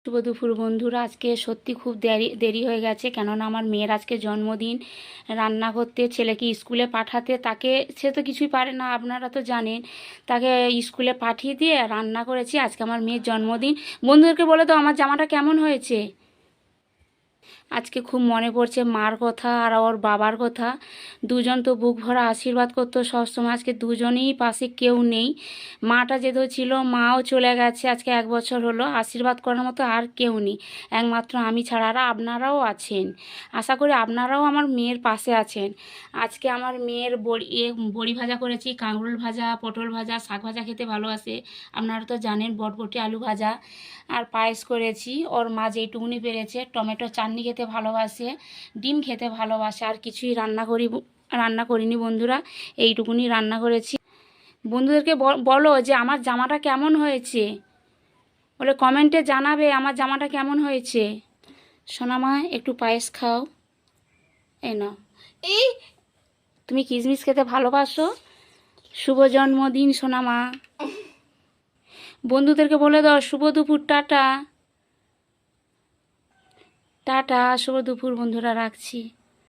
শুভ দুপুর বন্ধুরা। আজকে সত্যি খুব দেরি হয়ে গেছে, কেননা আমার মেয়ের আজকে জন্মদিন। রান্না করতে, ছেলেকে স্কুলে পাঠাতে, তাকে সে তো কিছুই পারে না, আপনারা তো জানেন। তাকে স্কুলে পাঠিয়ে দিয়ে রান্না করেছি। আজকে আমার মেয়ের জন্মদিন। বন্ধুদেরকে বলে দাও আমার জামাটা কেমন হয়েছে। আজকে খুব মনে পড়ছে মার কথা আর ওর বাবার কথা। দুজন তো বুক ভরা আশীর্বাদ করতো সবসময়, আজকে দুজনেই পাশে কেউ নেই। মাটা যেহেতু ছিল, মাও চলে গেছে, আজকে 1 বছর হলো। আশীর্বাদ করার মতো আর কেউ নেই, একমাত্র আমি ছাড়া। আর আপনারাও আছেন, আশা করি আপনারাও আমার মেয়ের পাশে আছেন। আজকে আমার মেয়ের বড়ি ভাজা করেছি, কাঁকরোল ভাজা, পটল ভাজা, শাক ভাজা খেতে ভালোবাসে, আপনারা তো জানেন, বটবটি আলু ভাজা। আর পায়েস করেছি, ওর মা যেইটুকুনি পেরেছে। টমেটো চাটনি খেতে ভালোবাসে, ডিম খেতে ভালোবাসে। আর কিছুই রান্না করিনি বন্ধুরা, এইটুকুনি রান্না করেছি। বন্ধুদেরকে বলো যে আমার জামাটা কেমন হয়েছে, বলে কমেন্টে জানাবে আমার জামাটা কেমন হয়েছে। সোনামা একটু পায়েস খাও, এই নাও। এই তুমি কিশমিশ খেতে ভালোবাসো। শুভ জন্মদিন সোনামা। বন্ধুদেরকে বলে দাও শুভ দুপুর, টাটা টাটা, শুভ দুপুর বন্ধুরা, রাখছি।